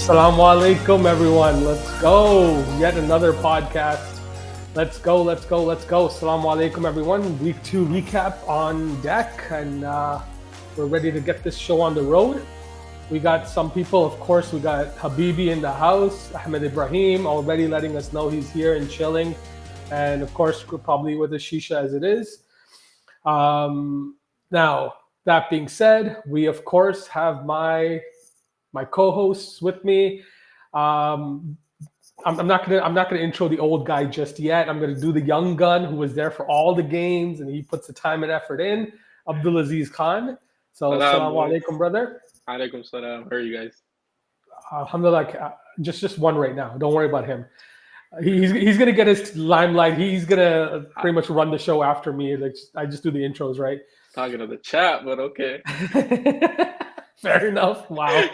Assalamu alaikum, everyone. Let's go. Yet another podcast. Let's go. Assalamu alaikum, everyone. Week 2 recap on deck, and we're ready to get this show on the road. We got some people, of course. We got Habibi in the house, Ahmed Ibrahim already letting us know he's here and chilling. And of course, we're probably with a shisha as it is. Now, that being said, we of course have my co-hosts with me. I'm not gonna intro the old guy just yet. I'm gonna do the young gun who was there for all the games and he puts the time and effort in. Abdulaziz Khan. So, assalamu alaikum, brother. Alaikum salam. How are you guys? Alhamdulillah, just one right now. Don't worry about him. He's gonna get his limelight. He's gonna pretty much run the show after me. Like I just do the intros, right? Talking to the chat, but okay. Fair enough. Wow.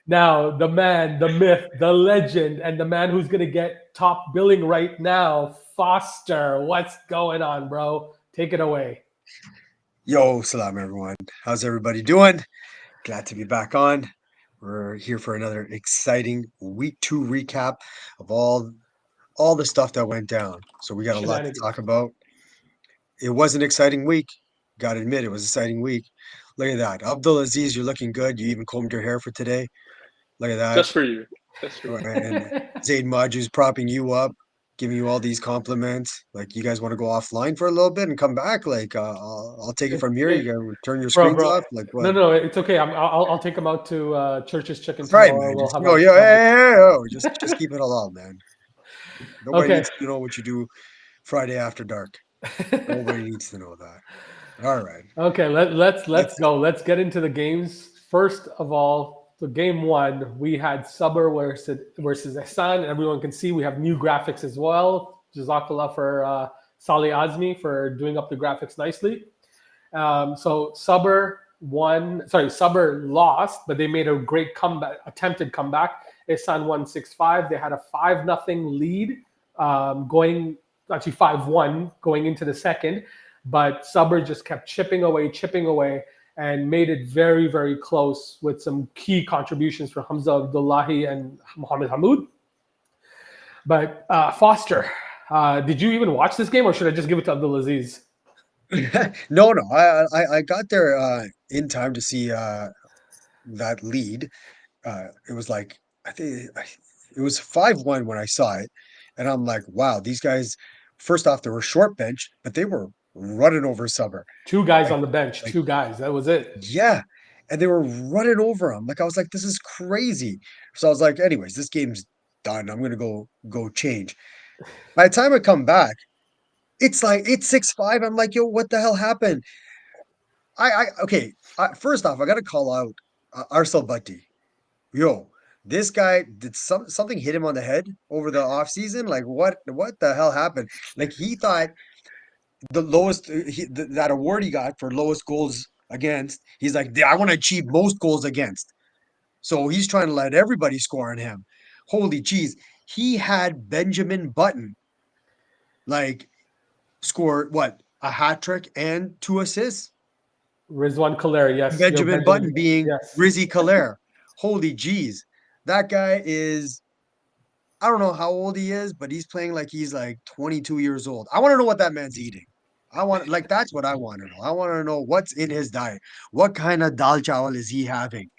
Now, the man, the myth, the legend, and the man who's going to get top billing right now, Foster. What's going on, bro? Take it away. Yo, salam, everyone. How's everybody doing? Glad to be back on. We're here for another exciting week 2 recap of all the stuff that went down. So we got a lot to talk about. It was an exciting week. Got to admit, it was an exciting week. Look at that. Abdulaziz, you're looking good. You even combed your hair for today. Look at that. Just for you. And Zaid Maju's propping you up, giving you all these compliments. Like, you guys want to go offline for a little bit and come back? Like, I'll take it from here. You got to turn your screens off? Like, what? No, it's okay. I'll take him out to Church's Chicken tomorrow. Right, man. Just keep it halal, man. Nobody needs to know what you do Friday after dark. Nobody needs to know that. All right. Okay, let's go. Let's get into the games. First of all, so game 1, we had Sabr versus Ihsan, and everyone can see we have new graphics as well. Jazakallah for Salih Azmi for doing up the graphics nicely. So Sabr lost, but they made a great attempted comeback. Ihsan won 6-5. They had a 5-0 lead, going 5-1 going into the second. But Sabr just kept chipping away, and made it very, very close with some key contributions from Hamza Abdullahi and Mohamed Hamoud. But Foster, did you even watch this game, or should I just give it to Abdulaziz? No. I got there in time to see that lead. It was like, I think it was 5-1 when I saw it. And I'm like, wow, these guys, first off, they were short bench, but they were running over Sabr. 2 guys on the bench, 2 guys. That was it. Yeah. And they were running over him. Like, I was like, this is crazy. So I was like, anyways, this game's done. I'm going to go change. By the time I come back, it's 6-5. I'm like, yo, what the hell happened? First off, I got to call out Arsal Bhatti. Yo, this guy, did something hit him on the head over the off season? Like, what the hell happened? Like, he thought the lowest that award he got for lowest goals against, he's like, I want to achieve most goals against. So he's trying to let everybody score on him. Holy cheese. He had Benjamin Button like score a hat trick and 2 assists. Rizwan Khaler, yes. Benjamin Button being Rizzy Khaler. Holy geez. That guy is, I don't know how old he is, but he's playing like he's like 22 years old. I want to know what that man's eating. That's what I want to know. I want to know what's in his diet. What kind of dal chawal is he having?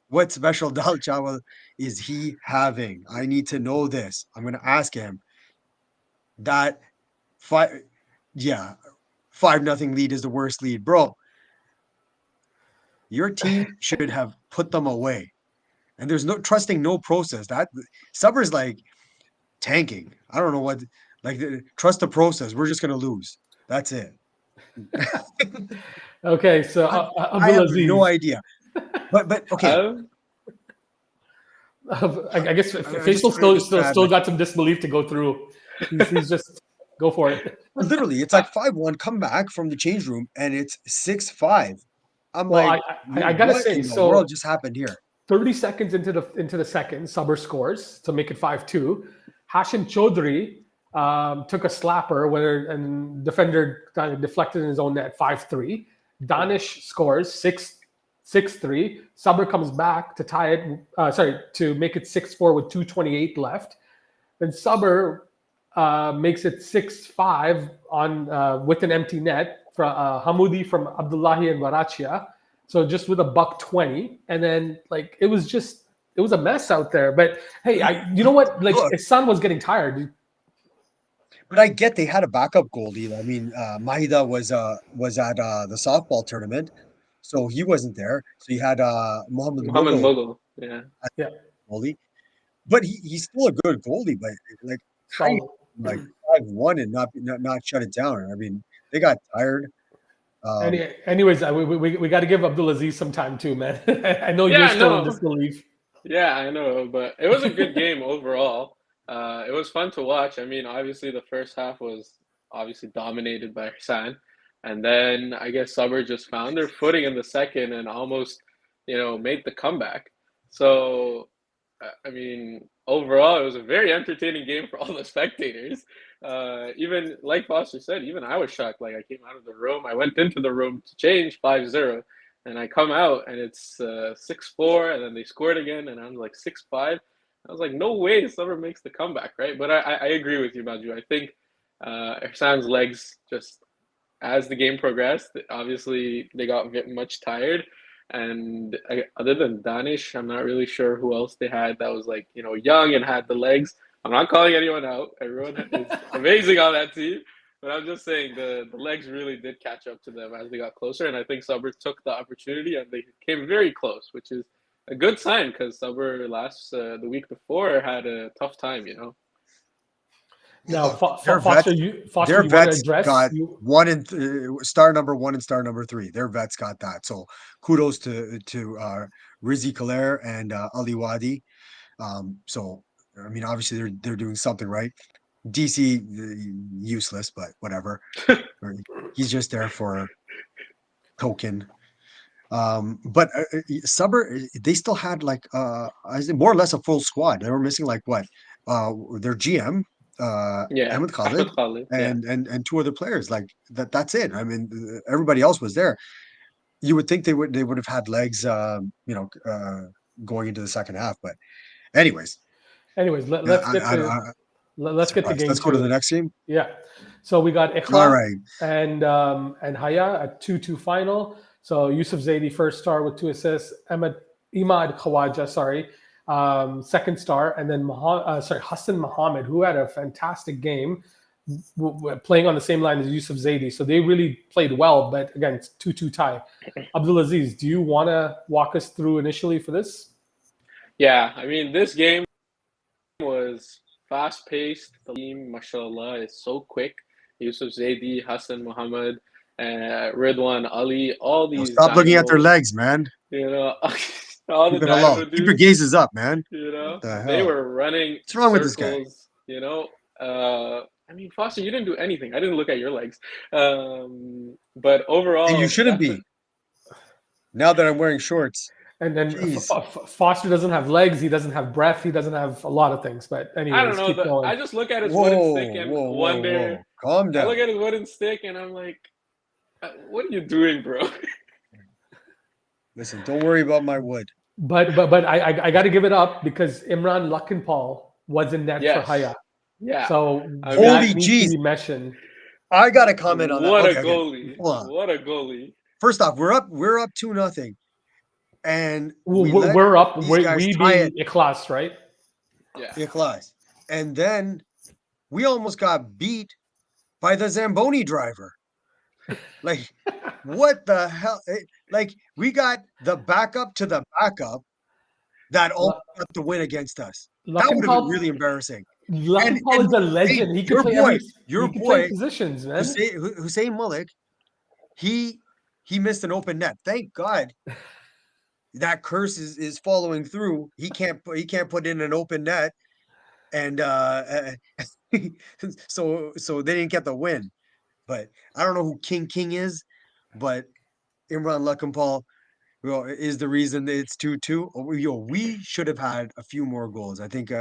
What special dal chawal is he having? I need to know this. I'm going to ask him. That 5-0 lead is the worst lead. Bro, your team should have put them away. And there's no trusting, no process. That Sabr's like tanking. I don't know what, trust the process. We're just going to lose. That's it. Okay, so I have no idea. But okay. I guess Faisal still got some disbelief to go through. He's just go for it. Literally, it's like 5-1. Come back from the change room, and it's 6-5. I'm I gotta say, what in the world just happened here? 30 seconds into the second, Sabr scores to make it 5-2. Hashim Chaudhry took a slapper and defender kind of deflected in his own net, 5-3. Danish scores 6-3. Sabr comes back to tie it. To make it 6-4 with 2:28 left. Then Sabr makes it 6-5 on with an empty net from Hamoudi from Abdullahi and Varachia. So just with a $1.20, and then like it was a mess out there. But hey, you know what? Like Look. his son was getting tired. But I get they had a backup goalie. I mean, Mahida was at the softball tournament, so he wasn't there. So you had Mohammed Muhammad Mughal Mughal. Yeah. goalie, but he's still a good goalie. But like, how you So like 5-1 and not shut it down? I mean, they got tired. anyways, we got to give Abdulaziz some time too, man. I know Yeah, you're still in no. disbelief. Yeah, I know, but it was a good game overall. It was fun to watch. I mean, obviously the first half was obviously dominated by Hassan, and then I guess Sabr just found their footing in the second and almost, made the comeback. So, I mean, overall it was a very entertaining game for all the spectators. Even like Foster said, even I was shocked. Like I came out of the room, I went into the room to change 5-0. And I come out and it's 6-4, and then they scored again, and I'm like 6-5. I was like, no way, Summer makes the comeback, right? But I agree with you, Maju. I think Ersan's legs just as the game progressed, obviously they got much tired. And other than Danish, I'm not really sure who else they had that was like young and had the legs. I'm not calling anyone out. Everyone is amazing on that team. But I'm just saying the legs really did catch up to them as they got closer, and I think Sabr took the opportunity and they came very close, which is a good sign because Sabr the week before had a tough time. Now, Look, their Foster, vets, you their want to vets address got you? star number 1 and star number 3. Their vets got that. So kudos to Rizzi Kalair and Ali Wadi. So I mean, obviously they're doing something right. DC useless, but whatever. He's just there for token. But Sabr, they still had like I think more or less a full squad. They were missing like what? Their GM, Yeah, Ahmed Khalid, Ahmed Khalid. Yeah, and 2 other players. Like that's it. I mean, everybody else was there. You would think they would have had legs, going into the second half. But anyways, Anyways, yeah, let's get to surprised. game Let's go to the 2. next game. Yeah. So we got All Ikhlas right. and Haya at 2-2 final. So Yusuf Zaidi first star with 2 assists. Imad Khawaja, second star, and then Hassan Mohammed, who had a fantastic game, playing on the same line as Yusuf Zaidi. So they really played well, but again, it's 2-2 tie. Abdulaziz, do you want to walk us through initially for this? yeah. I mean, this game was fast paced. The team, mashallah, is so quick. Yusuf Zaidi, Hassan Mohammed, Ridwan Ali, all these Stop looking at their dynamos, legs, man. all the Keep it alone. dynamo Keep your dudes. gazes up, man. What The they hell? were running What's wrong with this guy? circles. I mean, Foster, you didn't do anything. I didn't look at your legs. But overall, And you shouldn't be. Now that I'm wearing shorts. And then Jeez. Foster doesn't have legs. He doesn't have breath. He doesn't have a lot of things. But anyways, I don't know. keep going. I just look at his wooden stick and wonder. Calm I down. look at his wooden stick and I'm like, what are you doing, bro? Listen, don't worry about my wood. But I got to give it up because Imran Lakhanpal was in net for Yes. Haya. Yeah. So I that mean, Holy needs jeez. to be mentioned. I got to comment on that. What Okay, a okay. goalie! Hold on. What a goalie! First off, we're up 2-0, and We're up. these We guys being tie it. Ikhlas, right? Yeah. Ikhlas. And then we almost got beat by the Zamboni driver. Like, what the hell? Like, we got the backup to the backup that almost got the win against us. That would have been really embarrassing. Lakhanpal is a legend. He can your play boy, he can play positions, man. Hussein Malik, he missed an open net. Thank God that curse is following through. He can't put in an open net, and so they didn't get the win. But I don't know who King is, but Imran Lakhanpal is the reason that it's 2-2. We should have had a few more goals. I think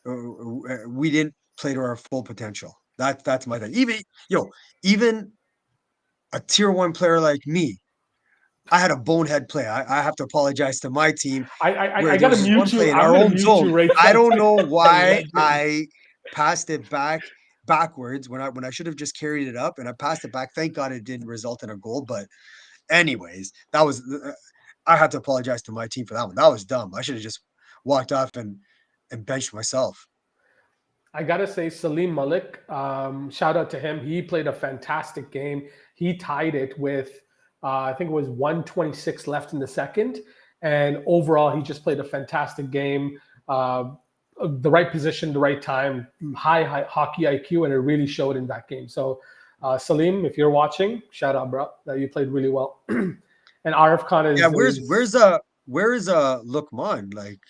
we didn't play to our full potential. That's my thing. Even a tier 1 player like me, I had a bonehead play. I have to apologize to my team I where there gotta was this one mute you. play in I'm our gonna own mute zone. you right I now. don't know why Legend. I passed it backwards when I should have just carried it up, and I passed it back. Thank God it didn't result in a goal. But anyways, that was I had to apologize to my team for that one. That was dumb. I should have just walked off and benched myself. I gotta say, Salim Malik, shout out to him. He played a fantastic game. He tied it with, I think it was 126 left in the second. And overall, he just played a fantastic game. The right position, the right time, high hockey IQ, and it really showed in that game. So, Salim, if you're watching, shout out, bro. That you played really well. And Arif Khan Yeah, is, where is Lukman? Like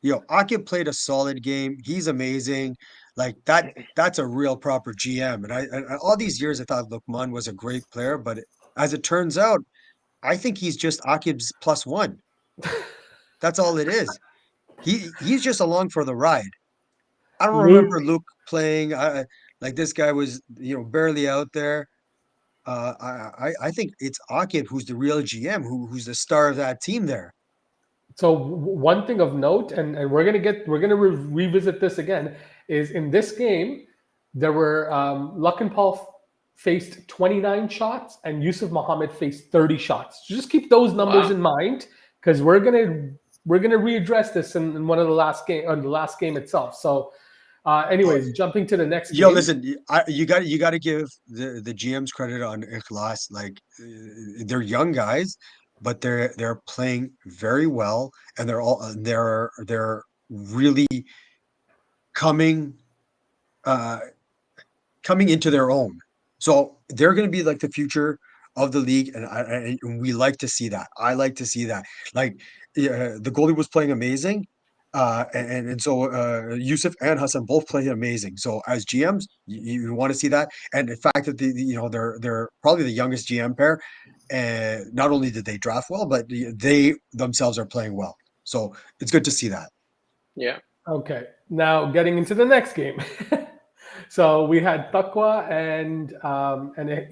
Akib played a solid game. He's amazing. Like that's a real proper GM. And all these years I thought Lukman was a great player, but as it turns out, I think he's just Akib's plus one. That's all it is. He's just along for the ride. I don't Luke. remember Luke playing. Like this guy was, barely out there. I think it's Akib who's the real GM, who's the star of that team there. So one thing of note, and we're gonna revisit this again, is in this game there were Luck and Paul faced 29 shots and Yusuf Mohammed faced 30 shots. So just keep those numbers Wow. in mind because we're gonna readdress this in one of the last game on the last game itself. So, anyways, jumping to the next Yo, game. listen, you got to give the GMs credit on Ikhlas. Like they're young guys, but they're playing very well, and they're really coming uh coming into their own. So they're going to be like the future of the league, and we like to see that. I like to see that. Like the goalie was playing amazing, and so Yusuf and Hassan both playing amazing. So as GMs, you want to see that, and the fact that they're probably the youngest GM pair, and not only did they draft well, but they themselves are playing well. So it's good to see that. Yeah. Okay, now getting into the next game. So we had Taqwa and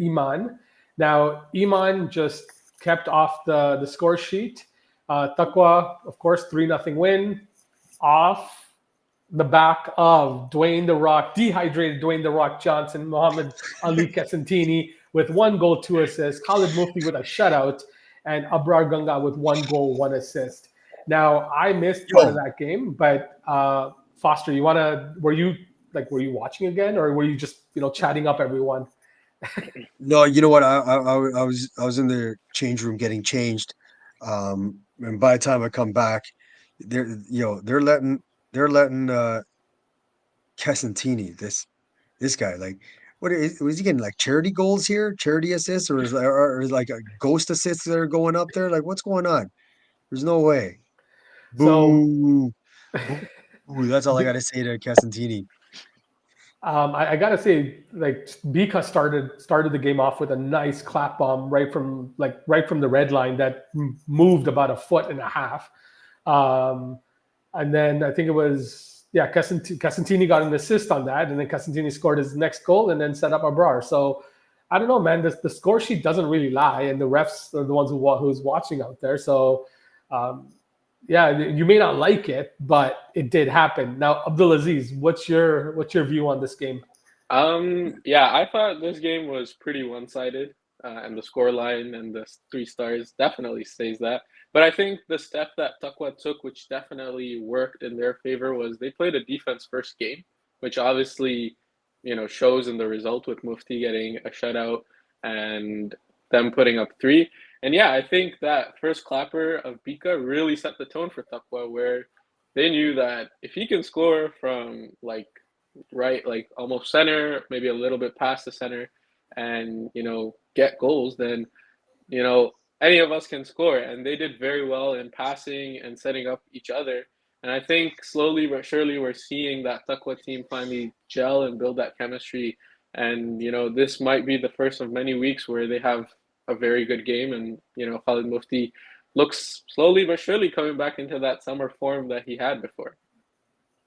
Iman. Now Iman just kept off the score sheet. Taqwa, of course, 3-0 win off the back of Dwayne the Rock, dehydrated Dwayne the Rock Johnson, Muhammad Ali Kesantini with 1 goal, 2 assists, Khalid Mufti with a shutout, and Abrar Ganga with 1 goal, 1 assist. Now I missed part of that game, but Foster, were you watching again, or were you just chatting up everyone? No, you know what? I was in the change room getting changed, and by the time I come back, they're letting Casantini, this guy, like, was he getting like charity goals here, charity assists, or is like a ghost assists that are going up there? Like, what's going on? There's no way. So Boo, boo. That's all I got to say to Casantini. I gotta say, like Bika started the game off with a nice clap bomb right from the red line that moved about 1.5 feet, and then I think it was Casantini got an assist on that, and then Casantini scored his next goal and then set up Abrar. So I don't know, man. The score sheet doesn't really lie, and the refs are the ones who's watching out there. So. Yeah, you may not like it, but it did happen. Now, Abdulaziz, what's your view on this game? Yeah, I thought this game was pretty one-sided, and the score line and the 3 stars definitely stays that. But I think the step that Taqwa took, which definitely worked in their favor, was they played a defense-first game, which obviously, shows in the result with Mufti getting a shutout and them putting up 3. And yeah, I think that first clapper of Bika really set the tone for Taqwa, where they knew that if he can score from like right, like almost center, maybe a little bit past the center, and get goals, then any of us can score. And they did very well in passing and setting up each other. And I think slowly but surely we're seeing that Taqwa team finally gel and build that chemistry. And this might be the first of many weeks where they have a very good game, and Khalid Mufti looks slowly but surely coming back into that summer form that he had before.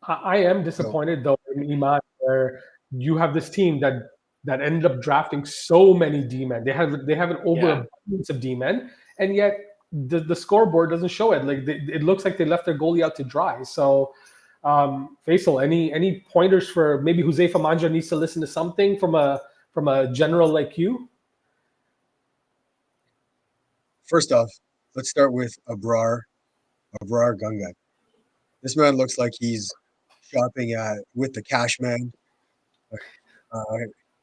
I am disappointed though in Iman, where you have this team that ended up drafting so many D-men. They have an overabundance of D-men, and yet the scoreboard doesn't show it. Like it looks like they left their goalie out to dry. So, Faisal, any pointers for maybe Huzaifa Manja needs to listen to something from a general like you? First off, let's start with Abrar Gunga. This man looks like he's shopping with the cash man,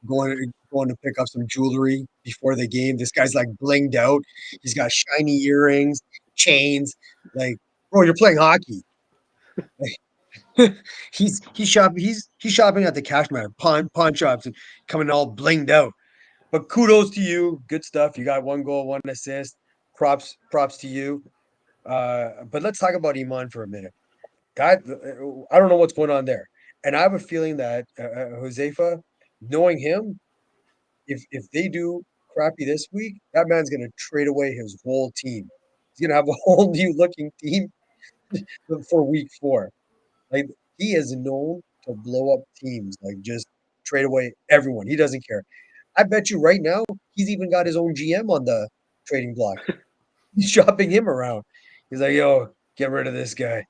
going to pick up some jewelry before the game. This guy's like blinged out. He's got shiny earrings, chains. Like, bro, you're playing hockey. Like, he's shopping at the cash man, pawn shops, and coming all blinged out. But kudos to you, good stuff. You got 1 goal, 1 assist. Props to you. But let's talk about Iman for a minute. God, I don't know what's going on there, and I have a feeling that Huzaifa, knowing him, if they do crappy this week, that man's gonna trade away his whole team. He's gonna have a whole new looking team for week 4. Like, he is known to blow up teams, like just trade away everyone. He doesn't care. I bet you right now he's even got his own GM on the trading block. He's shopping him around. He's like, yo, get rid of this guy.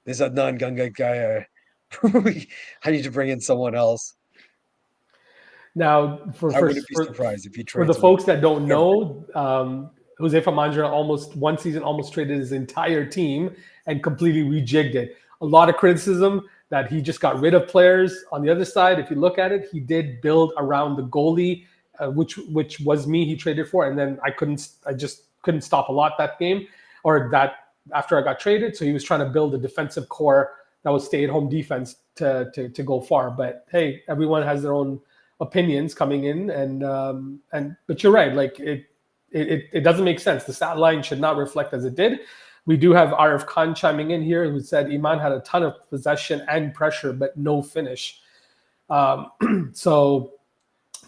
This Adnan Gunga guy. I need to bring in someone else. Now, I wouldn't be surprised if he for trades the folks that don't know, Huzaifa Manja one season almost traded his entire team and completely rejigged it. A lot of criticism that he just got rid of players. On the other side, if you look at it, he did build around the goalie, which was me. He traded for, and then I just couldn't stop a lot that game, or that after I got traded. So he was trying to build a defensive core that was stay-at-home defense to go far. But hey, everyone has their own opinions coming in, and but you're right. Like it doesn't make sense. The stat line should not reflect as it did. We do have Arif Khan chiming in here, who said Iman had a ton of possession and pressure, but no finish. So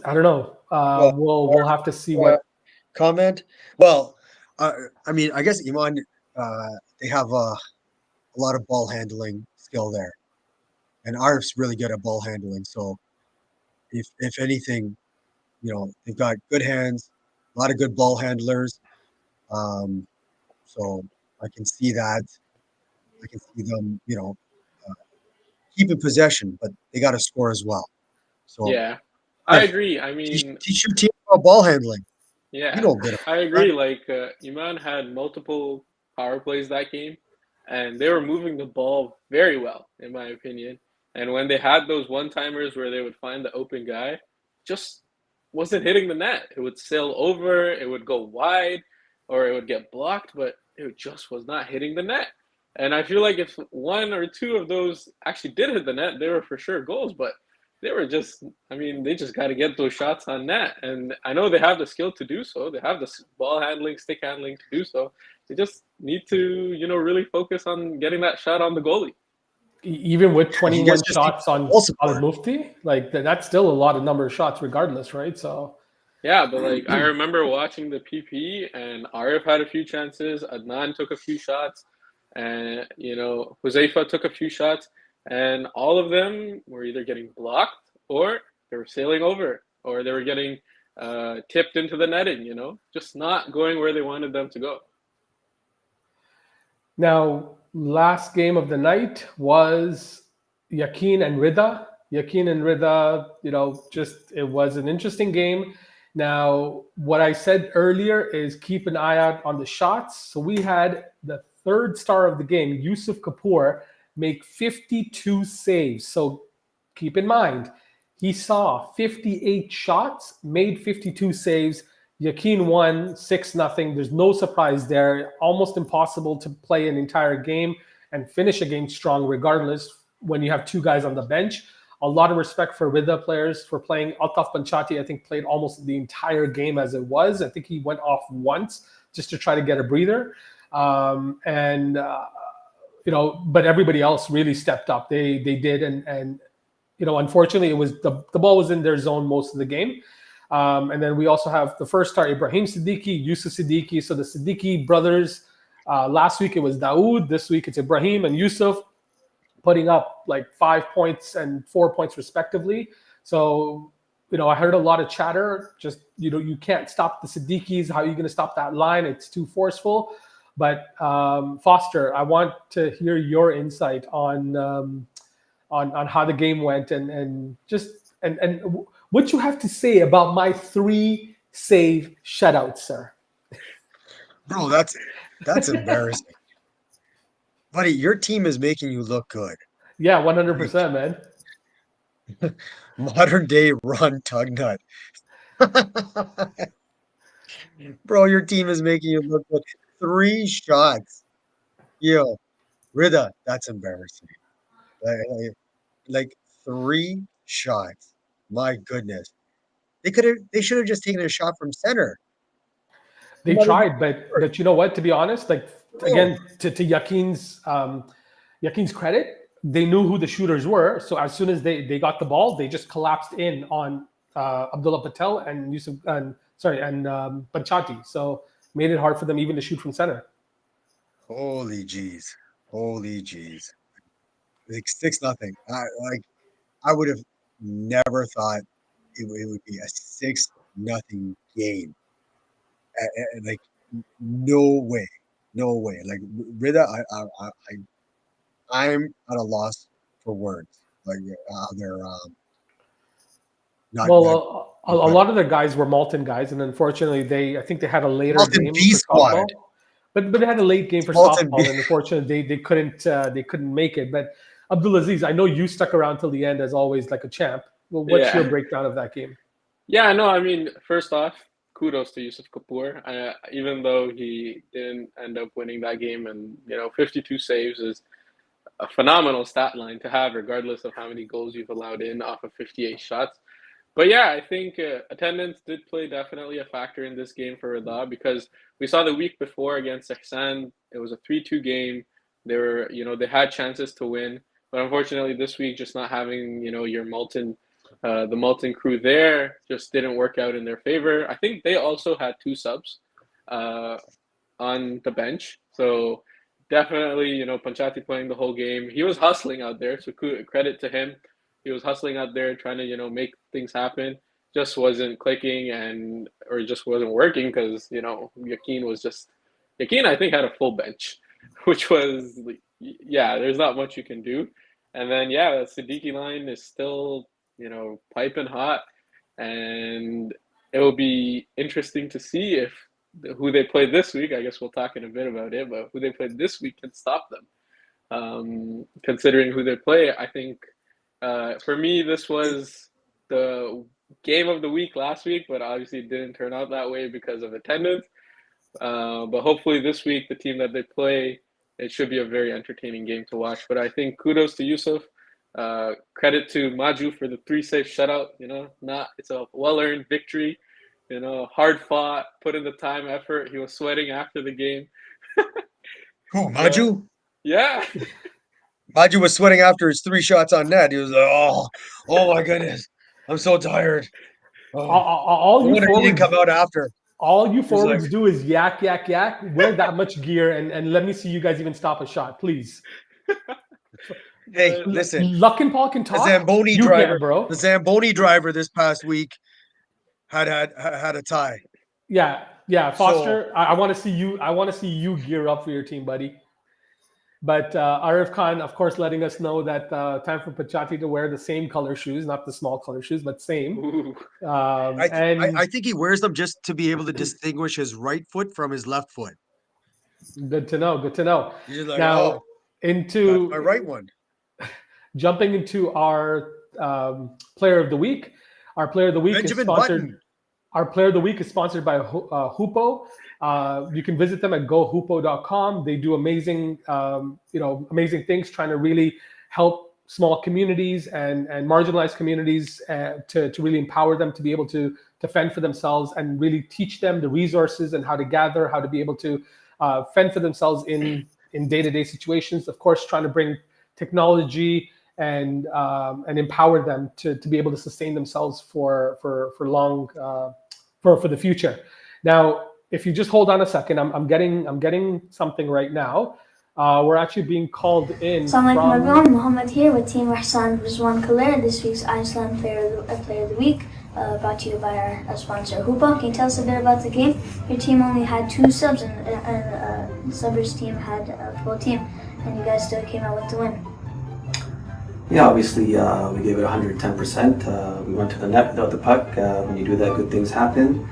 I don't know. We'll have to see what comment. Well, I mean, I guess Iman, they have a lot of ball handling skill there, and Arif's really good at ball handling. So if anything, they've got good hands, a lot of good ball handlers. So I can see that. I can see them, keeping possession, but they got to score as well. So yeah, I agree. I mean, teach your team about ball handling. Yeah, You know a bit I agree. Like Iman had multiple power plays that game, and they were moving the ball very well, in my opinion. And when they had those one-timers where they would find the open guy, just wasn't hitting the net. It would sail over, it would go wide, or it would get blocked, but it just was not hitting the net. And I feel like if 1 or 2 of those actually did hit the net, they were for sure goals, but they were just, I mean, they just got to get those shots on net. And I know they have the skill to do so. They have the ball handling, stick handling to do so. They just need to, really focus on getting that shot on the goalie. Even with 21 shots on support. Mufti, like that's still a lot of number of shots regardless, right? So yeah, but like I remember watching the PP, and Arif had a few chances, Adnan took a few shots, and Huzaifa took a few shots, and all of them were either getting blocked or they were sailing over, or they were getting tipped into the netting, just not going where they wanted them to go. Now, last game of the night was Yakin and Rida. Yakin and Rida, it was an interesting game. Now, what I said earlier is keep an eye out on the shots. So we had the third star of the game, Yusuf Kapoor, make 52 saves. So keep in mind, he saw 58 shots, made 52 saves. Yakin won 6-0. There's no surprise there. Almost impossible to play an entire game and finish a game strong regardless when you have 2 guys on the bench. A lot of respect for Rida players for playing. Altaf Panchati, I think, played almost the entire game as it was. I think he went off once just to try to get a breather. But everybody else really stepped up. They did. And unfortunately, it was the ball was in their zone most of the game. And then we also have the first star, Ibrahim Siddiqui, Yusuf Siddiqui. So the Siddiqui brothers, last week it was Daoud. This week it's Ibrahim and Yusuf, putting up like 5 points and 4 points respectively. So, I heard a lot of chatter. Just you can't stop the Siddiquis. How are you going to stop that line? It's too forceful. But Foster, I want to hear your insight on how the game went and what you have to say about my 3 save shutouts, sir. Bro, that's embarrassing. Buddy, your team is making you look good. Yeah, 100%, man. Modern day Ron Tugnut. Bro, your team is making you look good. 3 shots. Yo, Rida, that's embarrassing. Like 3 shots. My goodness. They should have just taken a shot from center. They tried, but you know what? To be honest, like again, to Yakin's credit, they knew who the shooters were. So as soon as they got the ball, they just collapsed in on Abdullah Patel and Panchati. So made it hard for them even to shoot from center. Holy jeez. Like 6-0. I would have never thought it would be a 6-0 game. Like no way. Like Rida, I'm at a loss for words. Like they're not. A lot of the guys were Malton guys, and unfortunately, I think they had a later Malton game B for squad. softball. But they had a late game for Malton softball, and unfortunately, they couldn't make it. But Abdulaziz, I know you stuck around till the end as always, like a champ. Well, what's your breakdown of that game? Yeah, no, I mean, first off, kudos to Yusuf Kapoor. Even though he didn't end up winning that game, and 52 saves is a phenomenal stat line to have, regardless of how many goals you've allowed in off of 58 shots. But yeah, I think attendance did play definitely a factor in this game for Rida, because we saw the week before against Ihsan, it was a 3-2 game. They had chances to win, but unfortunately this week, just not having your Malton, the Malton crew there, just didn't work out in their favor. I think they also had 2 subs on the bench, so definitely Panchati playing the whole game. He was hustling out there, so credit to him. He was hustling out there trying to make things happen. Just wasn't clicking or just wasn't working because Yakin I think had a full bench, which was there's not much you can do. And then the Siddiqui line is still piping hot, and it will be interesting to see if who they play this week. I guess we'll talk in a bit about it, but who they play this week can stop them. Considering who they play, I think for me this was the game of the week last week, but obviously it didn't turn out that way because of attendance. But hopefully this week, the team that they play, it should be a very entertaining game to watch. But I think kudos to Yusuf. Credit to Maju for the 3 save shutout. It's a well-earned victory. Hard fought, put in the time, effort. He was sweating after the game. Who, Maju? Yeah. Maju was sweating after his 3 shots on net. He was like, oh my goodness, I'm so tired. All you forwards didn't come out after. All you forwards do is yak. Wear that much gear and let me see you guys even stop a shot, please. Hey, listen. Luck and Paul can talk. The Zamboni driver, bro. The Zamboni driver this past week had a tie. Yeah, Foster. So, I want to see you. I want to see you gear up for your team, buddy. But Arif Khan, of course, letting us know that time for Panchati to wear the same color shoes, not the small color shoes, but same. I think he wears them just to be able to distinguish his right foot from his left foot. Good to know. He's like, now, into my right one. Jumping into our player of the week. Our player of the week Benjamin is sponsored. Button. Our player of the week is sponsored by Hoopo. You can visit them at gohoopo.com. They do amazing things, trying to really help small communities and marginalized communities to really empower them to be able to fend for themselves and really teach them the resources and how to gather, how to be able to fend for themselves in day-to-day situations. Of course, trying to bring technology and empower them to be able to sustain themselves for long for the future. Now, if you just hold on a second, I'm getting something right now. We're actually being called in. Assalamu alaikum everyone, Mohammed here with Team Rahsan Rizwan Khaler, this week's Iceland Player of the Week. brought to you by our sponsor, Hoopa. Can you tell us a bit about the game? Your team only had 2 subs, and Subur's team had a full team, and you guys still came out with the win. Yeah, obviously we gave it 110%. We went to the net without the puck. When you do that, good things happen.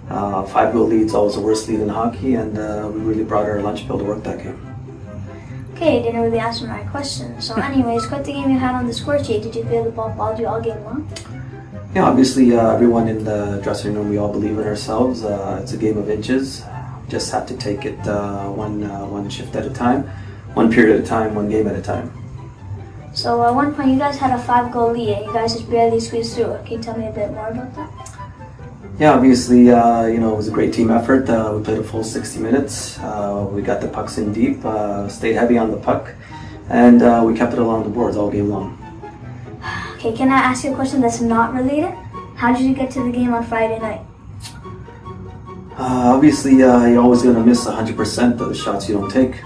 5-goal lead's always the worst lead in hockey, and we really brought our lunch bill to work that game. Okay, didn't really answer my question. So anyways, quite the game you had on the score sheet. Did you feel the ball followed you all game long? Yeah, obviously everyone in the dressing room, we all believe in ourselves. It's a game of inches. Just have to take it one shift at a time, one period at a time, one game at a time. So at one point you guys had a 5-goal lead and you guys just barely squeezed through it. Can you tell me a bit more about that? Yeah, obviously, it was a great team effort. We played a full 60 minutes. We got the pucks in deep, stayed heavy on the puck, and we kept it along the boards all game long. Okay, can I ask you a question that's not related? How did you get to the game on Friday night? Obviously, you're always going to miss 100% of the shots you don't take.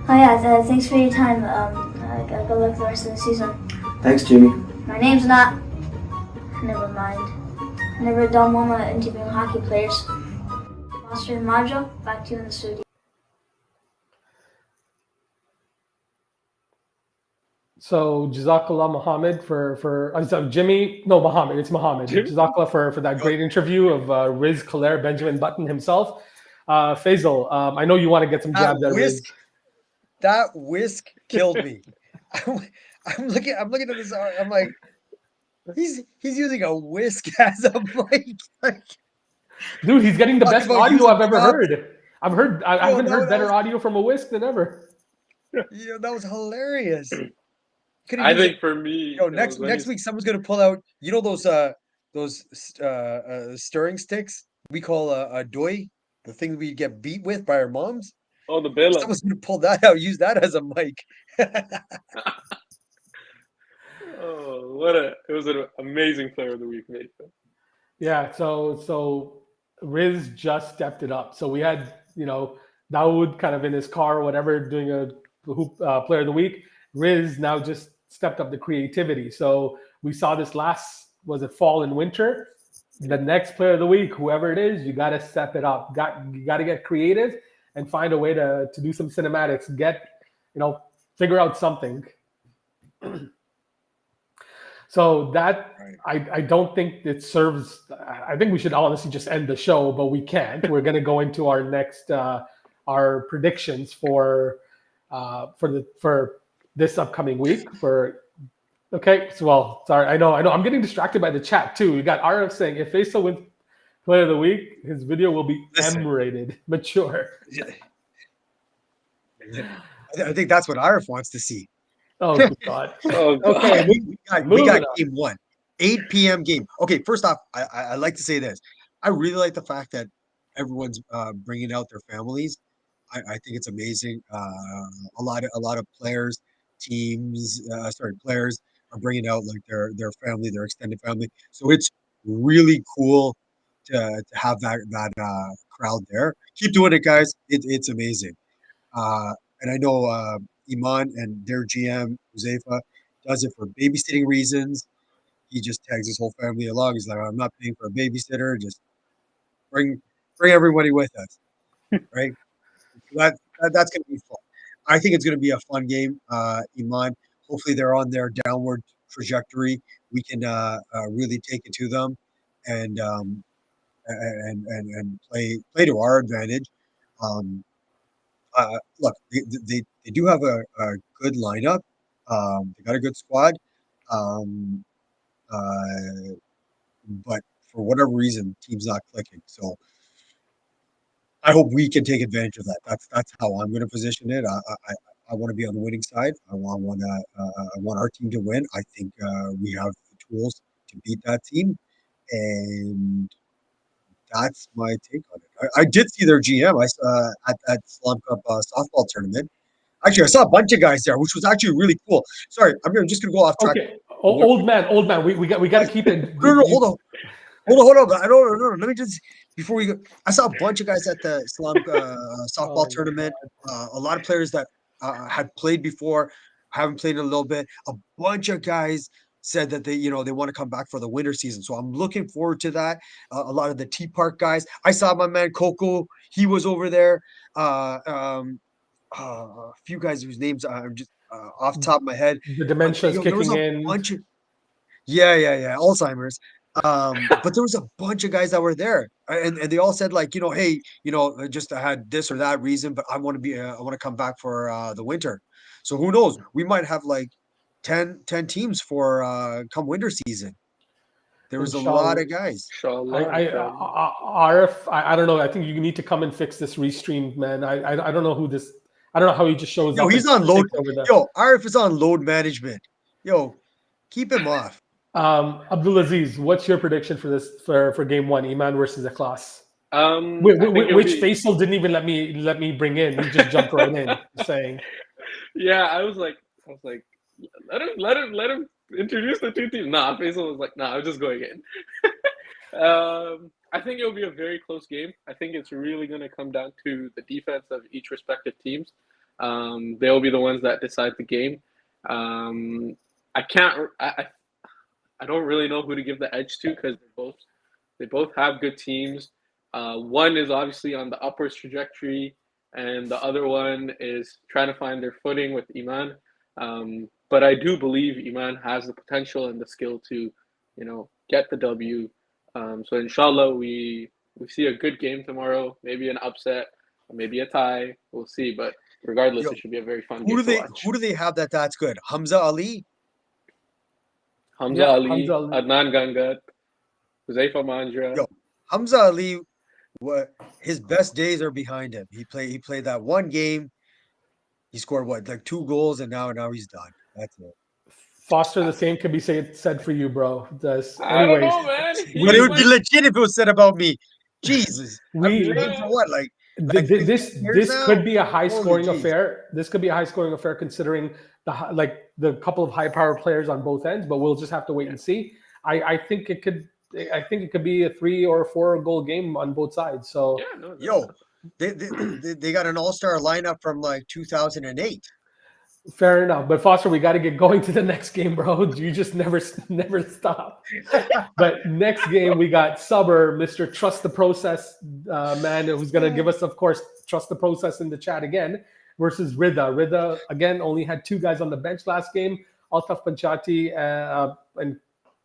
Oh yeah, thanks for your time. Good luck the rest of the season. Thanks, Jimmy. My name's not... Never mind. Never a dull moment interviewing hockey players. Master and Majo, back to you in the studio. So Jazakallah Muhammad for Jimmy. No, Muhammad. It's Muhammad. Jazakallah for that great interview of Riz Khaler, Benjamin Button himself. Faisal, I know you want to get some jabs at Riz. That whisk killed me. I'm looking at this. I'm like, he's using a whisk as a mic. Like, dude, he's getting the best audio I've ever heard. I haven't heard better audio from a whisk than ever. Yeah, that was hilarious. I think for me, next week someone's gonna pull out. You know those stirring sticks we call a doi, the thing we get beat with by our moms. Oh, the Bella. Someone's gonna pull that out, use that as a mic. Oh, it was an amazing player of the week, mate. Yeah, so Riz just stepped it up. So we had, Dawood kind of in his car or whatever doing a player of the week. Riz now just stepped up the creativity. So we saw this was it fall and winter? The next player of the week, whoever it is, you got to step it up. You got to get creative and find a way to do some cinematics. Figure out something. So that I don't think it serves. I think we should honestly just end the show, but we can't. We're going to go into our next our predictions for this upcoming week. Sorry, I know. I'm getting distracted by the chat too. We got RF saying if Faisal wins Player of the Week, his video will be M-rated, mature. I think that's what RF wants to see. Oh God. Okay, we got game 1, 8 p.m. game. Okay, first off, I like to say this. I really like the fact that everyone's bringing out their families. I think it's amazing. A lot of players, players are bringing out like their family, their extended family. So it's really cool to have that crowd there. Keep doing it, guys. It's amazing. And I know Iman and their GM Huzaifa does it for babysitting reasons. He just tags his whole family along. He's like, I'm not paying for a babysitter. Just bring everybody with us, right? That's going to be fun. I think it's going to be a fun game, Iman. Hopefully, they're on their downward trajectory. We can really take it to them and play to our advantage. Look, they do have a good lineup. They got a good squad. But for whatever reason, team's not clicking. So I hope we can take advantage of that. That's how I'm going to position it. I want to be on the winning side. I want our team to win. I think we have the tools to beat that team, and that's my take on it. I did see their GM. I saw at Slum Cup softball tournament. Actually, I saw a bunch of guys there, which was actually really cool. Sorry, I'm just gonna go off track. Okay, old man. We got to keep it. No, hold on. I don't know. Let me just before we go. I saw a bunch of guys at the Slum softball tournament. A lot of players that had played before, haven't played in a little bit. A bunch of guys said that they want to come back for the winter season. So I'm looking forward to that. A lot of the T Park guys. I saw my man Coco. He was over there. A few guys whose names I'm just off the top of my head. The dementia is There was kicking a in. bunch of Alzheimer's. But there was a bunch of guys that were there, and they all said like, hey, just I had this or that reason, but I want to come back for the winter. So who knows? We might have like 10 teams for come winter season. There was a lot of guys. Inshallah. Arif, I don't know. I think you need to come and fix this restream, man. I don't know who this. I don't know how he just shows up. He's on load. Arif is on load management. Keep him off. Abdulaziz, what's your prediction for this for game one, Iman versus Ikhlas? Which Faisal didn't even let me bring in. He just jumped right in, saying. Yeah, I was like, let him introduce the two teams. Nah, Faisal was like, nah, I'm just going in. I think it'll be a very close game. I think it's really going to come down to the defense of each respective teams. They'll be the ones that decide the game. I don't really know who to give the edge to because they both have good teams. One is obviously on the upwards trajectory, and the other one is trying to find their footing with Iman. But I do believe Iman has the potential and the skill to, get the W. So inshallah, we see a good game tomorrow. Maybe an upset, maybe a tie. We'll see. But regardless, it should be a very fun game to watch. Who do they have that's good? Hamza Ali? Hamza Ali, Adnan Gangat, Huzaifa Manjra. Hamza Ali, his best days are behind him. He played that one game. He scored like 2 goals, and now he's done. That's it. Foster, the same could be said for you, bro. I don't know, man. But it would be legit if it was said about me. Jesus. This could be a high scoring affair. This could be a high scoring affair considering the couple of high power players on both ends, but we'll just have to wait and see. I think it could be a 3 or 4 goal game on both sides. So they got an all-star lineup from like 2008. Fair enough. But Foster, we got to get going to the next game, bro. You just never stop. But next game, we got Subber, Mr. Trust the Process man, who's going to give us, of course, Trust the Process in the chat again, versus Rida. Rida, again, only had 2 guys on the bench last game. Altaf Panchati and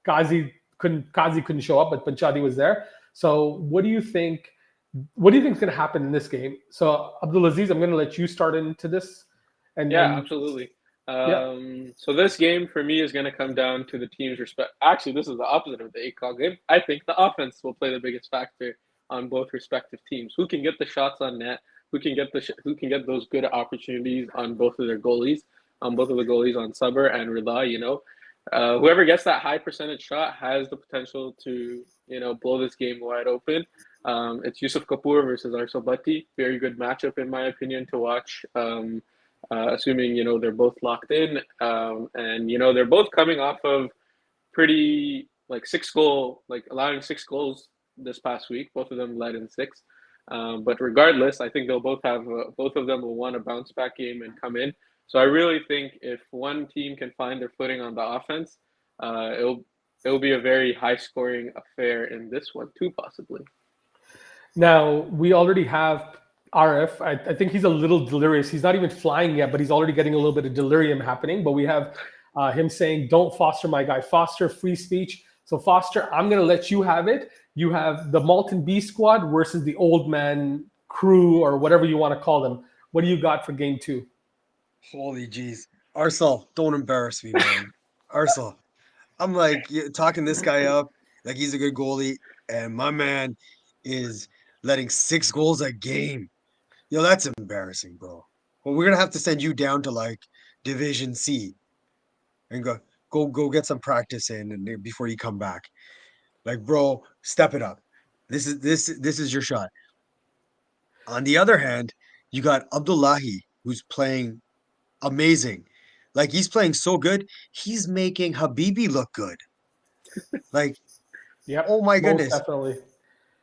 Qazi couldn't show up, but Panchati was there. So what do you think is going to happen in this game? So Abdulaziz, I'm going to let you start into this. Absolutely. So this game for me is going to come down to the team's respect. Actually, this is the opposite of the 8-call game. I think the offense will play the biggest factor on both respective teams. Who can get the shots on net? Who can get those good opportunities on both of their goalies? On both of the goalies on Subber and Rida. Whoever gets that high percentage shot has the potential to blow this game wide open. It's Yusuf Kapoor versus Arsal Bhatti. Very good matchup in my opinion to watch. Assuming they're both locked in, and they're both coming off of pretty allowing 6 goals this past week. Both of them led in 6, but regardless, I think they'll both of them will want a bounce back game and come in. So I really think if one team can find their footing on the offense, it'll be a very high scoring affair in this one too, possibly. Now we already have Arif. I think he's a little delirious. He's not even flying yet, but he's already getting a little bit of delirium happening. But we have him saying, don't foster my guy. Foster free speech. So Foster, I'm going to let you have it. You have the Malton B squad versus the old man crew or whatever you want to call them. What do you got for game 2? Holy jeez. Arsal, don't embarrass me, man. Arsal. I'm like talking this guy up like he's a good goalie, and my man is letting 6 goals a game. That's embarrassing, bro. Well, we're gonna have to send you down to like Division C and go get some practice in and before you come back. Like, bro, step it up. This is your shot. On the other hand, you got Abdullahi, who's playing amazing. Like, he's playing so good, he's making Habibi look good. Like, oh my goodness. Definitely.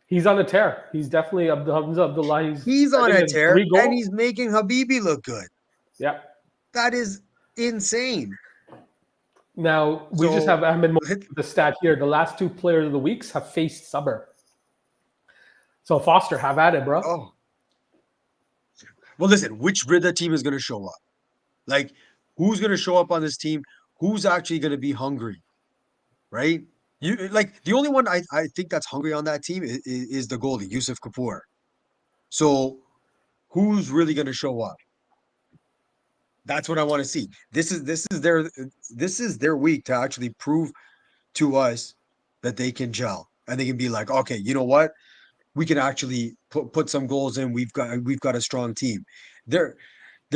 He's on a tear. He's definitely Abdullah. He's on a tear, and he's making Habibi look good. Yeah. That is insane. Now we just So have Ahmed Mo- hit- the stat here. The last two players of the weeks have faced Suber. So Foster, have at it, bro. oh, well, listen, which Brida team is going to show up? Like, who's going to show up on this team? Who's actually going to be hungry, right? You like the only one I think that's hungry on that team is the goalie, Yusuf Kapoor. So, who's really going to show up? That's what I want to see. This is their week to actually prove to us that they can gel and they can be like, okay, you know what? We can actually put some goals in. We've got a strong team. They're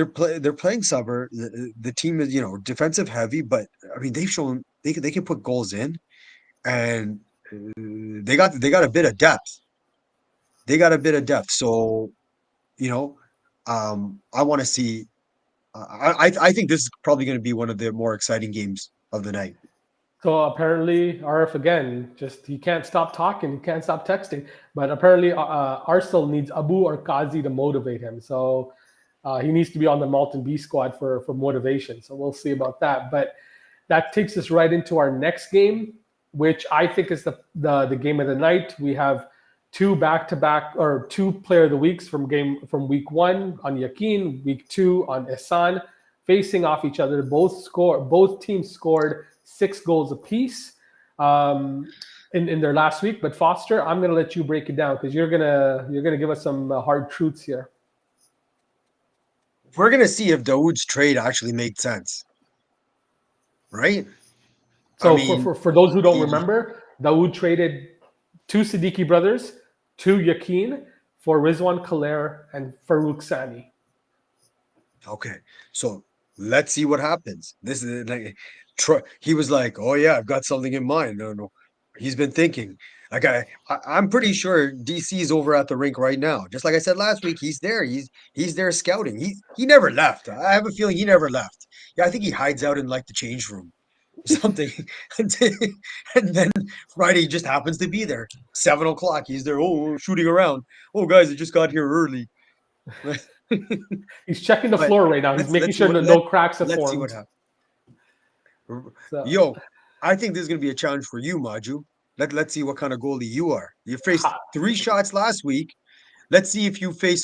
playing Suburb. The team is defensive heavy, but I mean they've shown they can put goals in, and they got a bit of depth. They got a bit of depth. So I want to see. I think this is probably going to be one of the more exciting games of the night. So apparently, RF again, just he can't stop talking, he can't stop texting. But apparently, Arsenal needs Abu or Kazi to motivate him. So he needs to be on the Malton B squad for motivation. So we'll see about that. But that takes us right into our next game, which I think is the game of the night. We have two back-to-back or two player of the weeks from week 1 on Yakin, week 2 on Ehsan, facing off each other. Both teams scored 6 goals apiece in their last week. But Foster, I'm gonna let you break it down because you're gonna give us some hard truths here. We're gonna see if Dawood's trade actually made sense, right? So I mean, for those who don't he- remember, Dawood traded 2 Siddiqui brothers, 2 Yakin for Rizwan Khaler and Farouk Sani. Okay, so let's see what happens. This is like he was like, "Oh yeah, I've got something in mind." No, he's been thinking. Like I'm pretty sure DC's over at the rink right now. Just like I said last week, he's there. He's there scouting. He never left. I have a feeling he never left. Yeah, I think he hides out in like the change room, or something. And then Friday just happens to be there. 7 o'clock, he's there. Oh, shooting around. Oh, guys, I just got here early. He's checking the But floor right now. He's making sure that no cracks have Let's see what formed. happens. So, Yo, I think this is gonna be a challenge for you, Maju. Let's see what kind of goalie you are. You faced 3 shots last week. Let's see if you face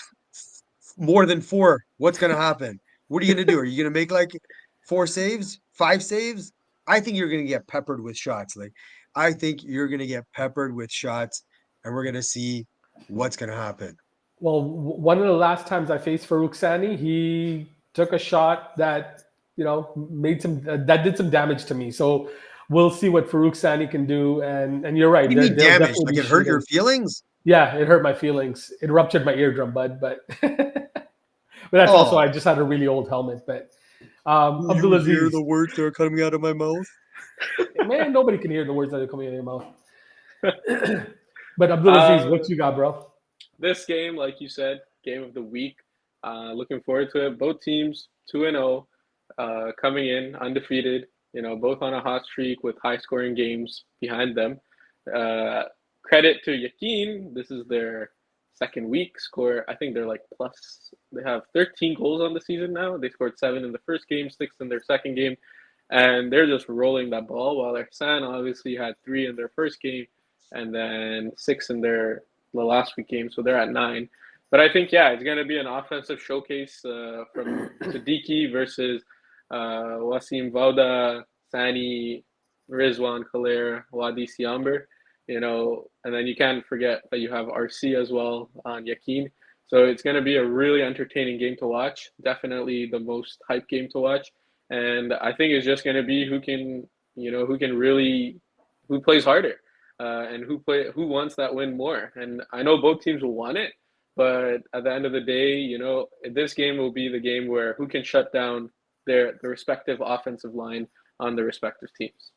more than 4. What's gonna happen? What are you gonna do? Are you gonna make like 4 saves, 5 saves? I think you're gonna get peppered with shots. Like I think you're gonna get peppered with shots, and we're gonna see what's gonna happen. well, one of the last times I faced Farouk Sani, he took a shot that that did some damage to me. So we'll see what Farouk Sani can do. And you're right. What do you mean they'll damage? definitely Like be it hurt your shooting. feelings? Yeah, it hurt my feelings. It ruptured my eardrum, bud. But that's also Oh. I just had a really old helmet. But You hear Abdulaziz, the words that are coming out of my mouth? man, nobody can hear the words that are coming out of your mouth. But Abdulaziz, what you got, bro? This game, like you said, game of the week. Looking forward to it. Both teams 2-0, coming in undefeated. Both on a hot streak with high-scoring games behind them. Credit to Yakin. This is their second week. I think they're like plus. They have 13 goals on the season now. They scored 7 in the first game, 6 in their second game, and they're just rolling that ball. While Ehsan obviously had 3 in their first game, and then 6 in the last week game. So they're at 9. But I think it's going to be an offensive showcase from Siddiqui versus Wasim Vauda, Sani, Rizwan Khaler, Wadi Siamber. And then you can't forget that you have RC as well on Yakin. So it's going to be a really entertaining game to watch. Definitely the most hype game to watch. And I think it's just going to be who plays harder, and who wants that win more. And I know both teams will want it, but at the end of the day, this game will be the game where who can shut down the respective offensive line on the respective teams.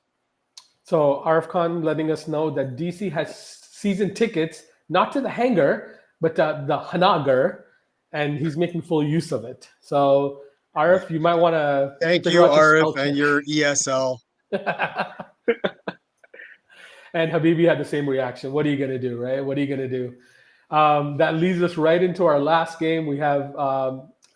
So Arif Khan letting us know that DC has season tickets, not to the hangar, but to the Hanagar, and he's making full use of it. So Arif, you might want to Thank you, Arif, and your ESL. And Habibi had the same reaction. What are you going to do, right? What are you going to do? That leads us right into our last game. We have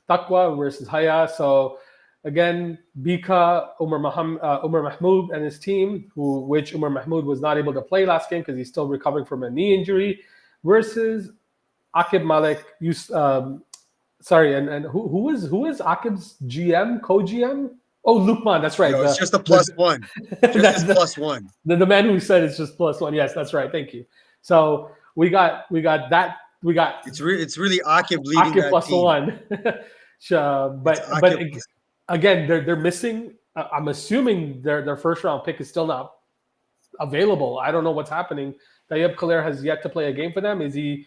Taqwa versus Haya. So again, Bika, Umar Mahmoud and his team, which Umar Mahmoud was not able to play last game because he's still recovering from a knee injury, versus Akib Malik. And who is Akib's GM, co-GM? Oh, Lukman, that's right. Yo, it's just a +1. Just a +1. The man who said it's just +1. Yes, that's right. Thank you. So we got that. We got It's really Akib leading Akib that plus team. one. But Akib plus- again, they're missing. I'm assuming their first round pick is still not available. I don't know what's happening. Tayyip Khaler has yet to play a game for them. Is he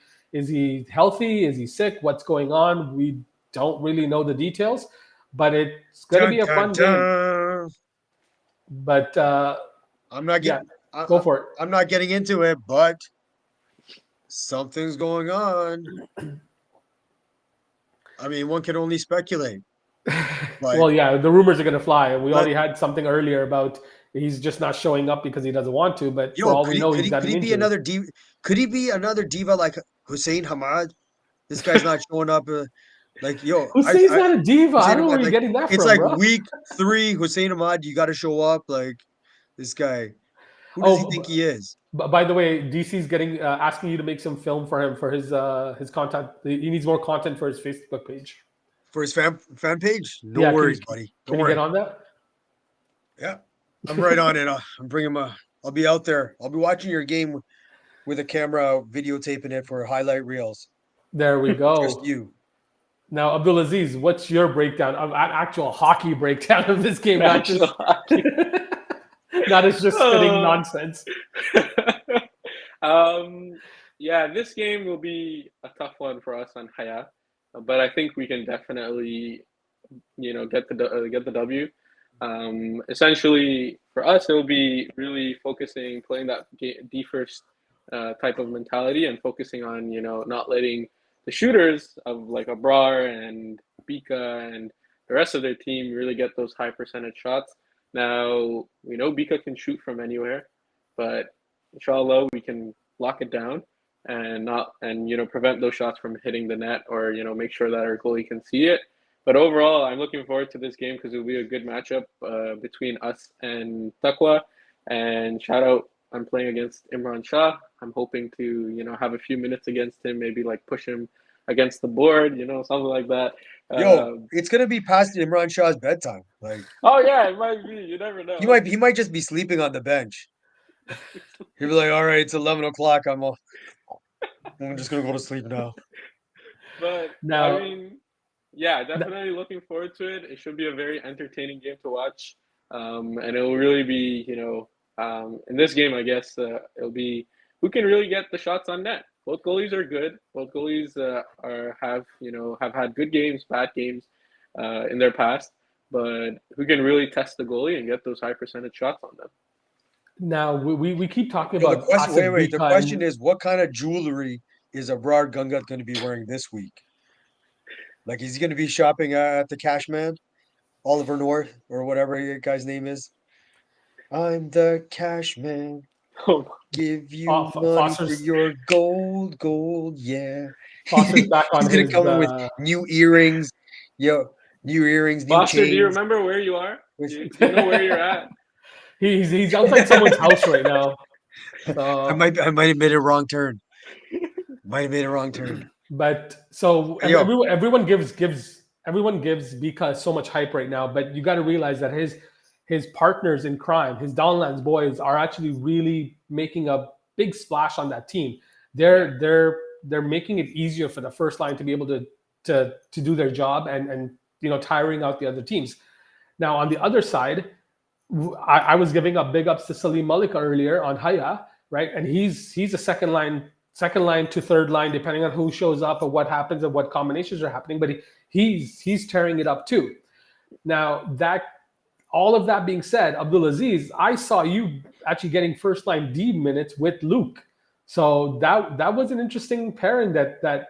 healthy? Is he sick? What's going on? We don't really know the details, but it's going to be a fun game. But I'm not getting. go for it. I'm not getting into it, but something's going on. I mean, one can only speculate. Like, Well, yeah, the rumors are going to fly. And we already had something earlier about he's just not showing up because he doesn't want to. But for all we know, he's got could an he be injury. another diva? Could he be another diva like Hussein Hamad? This guy's not showing up. Hussein's not a diva. I don't know where you're like, getting that it's from, like bro. week 3, Hussein Hamad, you got to show up. Like, this guy, who does he think he is? By the way, DC's getting asking you to make some film for him for his content. He needs more content for his Facebook page. For his fan page? No Yeah, worries, buddy. Can Don't you worry. get on that? Yeah, I'm right on it. I'm bringing I'll be out there. I'll be watching your game with a camera, videotaping it for highlight reels. There we go. Just you. Now, Abdulaziz, what's your breakdown of actual hockey breakdown of this game? Not just not as just spitting nonsense. Yeah, this game will be a tough one for us on Haya, but I think we can definitely, get the W. Essentially, for us, it will be really playing that D first type of mentality and focusing on not letting the shooters of like Abrar and Bika and the rest of their team really get those high percentage shots. Now, we know Bika can shoot from anywhere, but inshallah we can lock it down and prevent those shots from hitting the net, or make sure that our goalie can see it. But overall, I'm looking forward to this game because it will be a good matchup between us and Taqwa. And shout out, I'm playing against Imran Shah. I'm hoping to have a few minutes against him, maybe like push him against the board, something like that. It's gonna be past Imran Shah's bedtime. Like, oh yeah, it might be. You never know. he might just be sleeping on the bench. He'll be like, "All right, it's 11 o'clock. I'm just gonna go to sleep now." But Now, I mean, yeah, definitely looking forward to it. It should be a very entertaining game to watch, and it will really be, in this game, I guess it'll be who can really get the shots on net. Both goalies are good. Both goalies have had good games, bad games in their past, but who can really test the goalie and get those high percentage shots on them? now we keep talking So about the question, Asif the Bika question and- is, what kind of jewelry is Abrar Gungat going to be wearing this week? Like, is he going to be shopping at the Cashman, Oliver North, or whatever your guy's name is? I'm the Cashman. Oh, Give you Fo- money Foster's- for your gold, yeah. Foster's back on He's gonna his. come in with new earrings, new Foster, chains. do you remember where you are? Do you know where you're at? He's outside someone's house right now. So, I might have made a wrong turn. Might have made a wrong turn. but so Hey, yo. everyone gives Bika so much hype right now, but you got to realize that his partners in crime, his Downlands boys, are actually really making a big splash on that team. They're making it easier for the first line to be able to do their job and tiring out the other teams. Now on the other side, I was giving up big ups to Salim Malik earlier on Haya, right? And he's a second line to third line, depending on who shows up or what happens and what combinations are happening. But he's tearing it up too. Now all of that being said, Abdulaziz, I saw you actually getting first line D minutes with Luke. So that was an interesting pairing that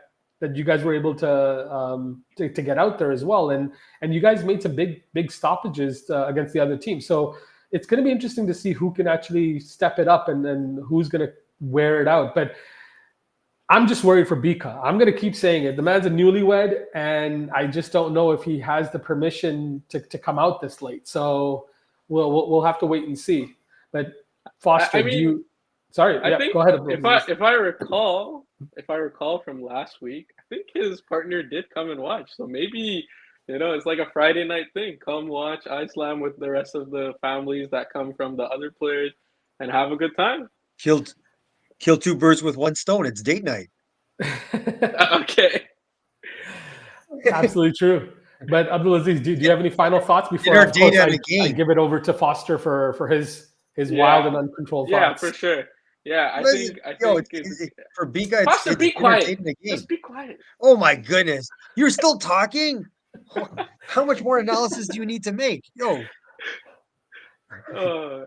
you guys were able to get out there as well, and you guys made some big stoppages against the other team. So it's going to be interesting to see who can actually step it up and who's going to wear it out. But I'm just worried for Bika. I'm going to keep saying it. The man's a newlywed, and I just don't know if he has the permission to come out this late. So we'll have to wait and see. But Foster, I do mean, you? Sorry, I yeah, think go ahead. if I recall from last week, I think his partner did come and watch. So maybe, it's like a Friday night thing. Come watch Islam with the rest of the families that come from the other players and have a good time. Kill two birds with one stone. It's date night. Okay. Absolutely true. But Abdulaziz, do you have any final thoughts before Dinner of course, date at a I game. give it over to Foster for his Yeah. wild and uncontrolled Yeah, thoughts? for sure. Yeah, I Listen, think for Bika, Foster, it's be dinner quiet. date in a game. Just be quiet. Oh my goodness. You're still talking? How much more analysis do you need to make? Yo.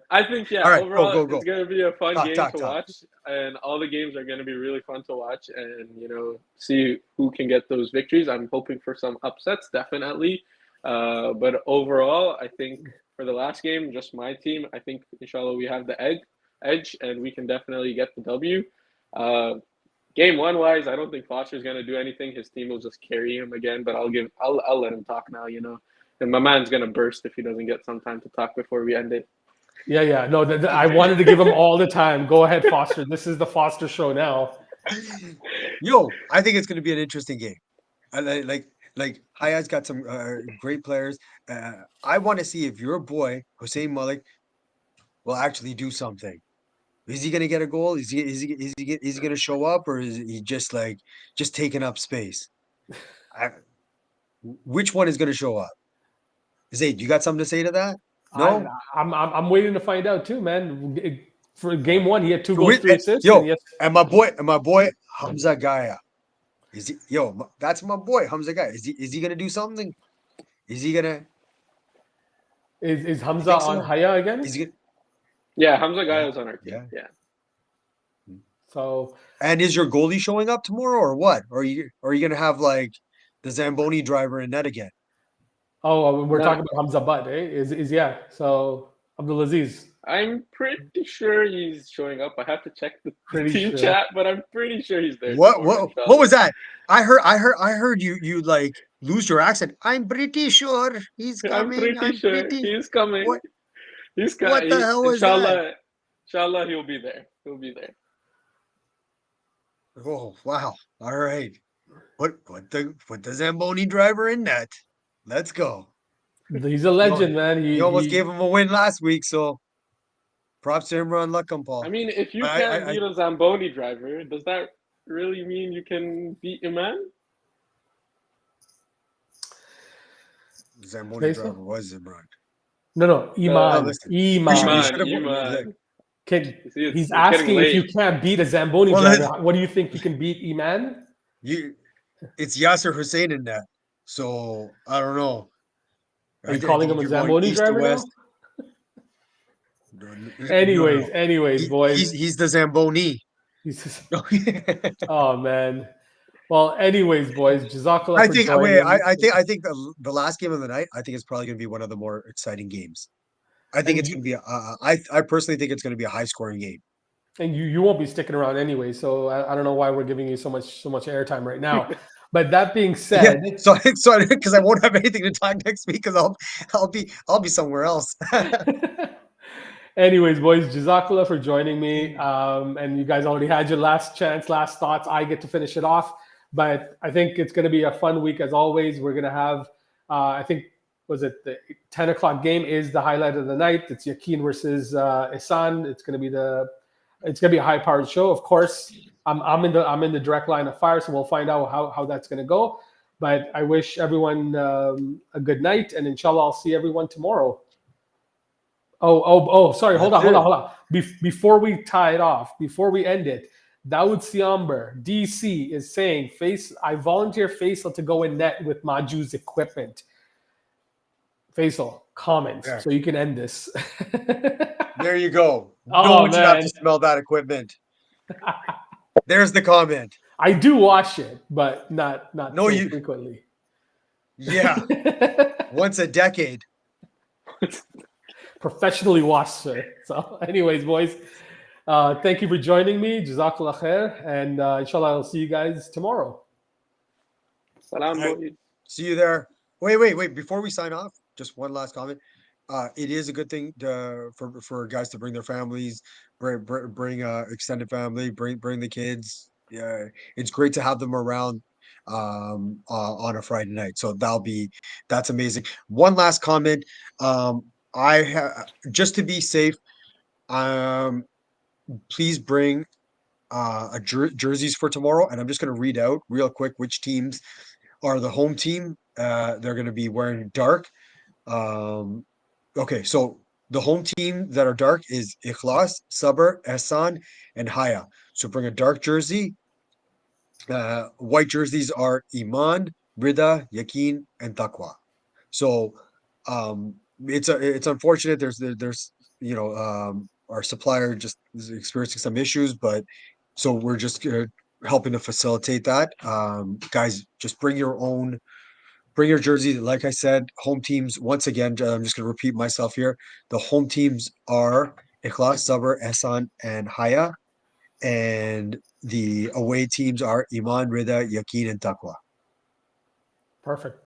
I think All right, overall go. it's gonna be a fun game Talk. to watch, and all the games are gonna be really fun to watch, and see who can get those victories. I'm hoping for some upsets, definitely, but overall, I think for the last game, just my team, I think inshallah we have the edge, and we can definitely get the W. Game one wise, I don't think Foster's gonna do anything. His team will just carry him again, but I'll let him talk now. And my man's gonna burst if he doesn't get some time to talk before we end it. Yeah. No, I wanted to give him all the time. Go ahead, Foster. This is the Foster show now. Yo, I think it's going to be an interesting game. I like Hayat's got some great players. I want to see if your boy Hussein Malik will actually do something. Is he going to get a goal? Is he going to show up, or is he just taking up space? Which one is going to show up? Zayd, you got something to say to that? No. I'm waiting to find out too, man. For game one, he had 2 goals, 3 assists. And my boy Hamza Gaya. That's my boy Hamza Gaya. Is he gonna do something? Is he gonna? Is Hamza on Haya again? Yeah, Hamza Gaya is on our team. Yeah. So. And is your goalie showing up tomorrow, or what? Or are you gonna have like the Zamboni driver in net again? Oh, we're talking about Hamza Butt, eh? So Abdulaziz. I'm pretty sure he's showing up. I have to check the team chat, but I'm pretty sure he's there. What was that? I heard you like lose your accent. I'm pretty sure he's coming. I'm pretty sure he's coming. What? He's coming. What the hell was that? Inshallah, he'll be there. He'll be there. Oh wow! All right. Put the Zamboni driver in net. Let's go. He's a legend, man. He almost gave him a win last week, so props to Imran Lakampal. I mean, if you can't beat a Zamboni driver, does that really mean you can beat Iman? Zamboni driver was Imran. No, Iman. Iman. He's asking if you can't beat a Zamboni driver. What do you think you can beat Iman? It's Yasser Hussein in that. So I don't know. Are you calling him a Zamboni driver now? Anyways, boys. He's the Zamboni. Oh man. Well, anyways, boys. Jazakallah. I think the last game of the night, I think it's probably going to be one of the more exciting games. I think it's going to be. I personally think it's going to be a high scoring game. And you won't be sticking around anyway, so I don't know why we're giving you so much airtime right now. But that being said, so because I won't have anything to talk next week because I'll be somewhere else. Anyways, boys, Jazakallah for joining me. And you guys already had your last chance, last thoughts. I get to finish it off, but I think it's going to be a fun week as always. We're going to have, I think, was it the 10 o'clock game is the highlight of the night. It's Yakin versus Ihsan. It's going to be a high-powered show, of course. I'm in the direct line of fire, so we'll find out how that's going to go. But I wish everyone a good night, and inshallah, I'll see everyone tomorrow. Oh! Sorry, hold on. Before we tie it off, before we end it, Dawood Siamber, DC, is saying, I volunteer Faisal to go in net with Maju's equipment. Faisal, comments, so you can end this. There you go. No one should have to smell that equipment. There's the comment. I do wash it, but not frequently. Yeah. Once a decade. Professionally washed, sir. So anyways, boys, Thank you for joining me. Jazakallah khair. And inshallah, I'll see you guys tomorrow. Salam, Alright. boys. See you there. Wait. Before we sign off, just one last comment. It is a good thing for guys to bring their families, bring extended family, bring the kids. Yeah, it's great to have them around on a Friday night. So that's amazing. One last comment. Just to be safe, um, please bring jerseys for tomorrow, and I'm just going to read out real quick which teams are the home team. They're going to be wearing dark. Okay, so the home team that are dark is Ikhlas, Sabr, Ehsan, and Haya. So bring a dark jersey. White jerseys are Iman, Rida, Yakin, and Taqwa. So it's unfortunate. There's our supplier just is experiencing some issues, but so we're just helping to facilitate that. Guys, just bring your jersey. Like I said, home teams, once again, I'm just going to repeat myself here. The home teams are Ikhlas, Sabr, Ehsan, and Haya. And the away teams are Iman, Rida, Yaqeen, and Taqwa. Perfect.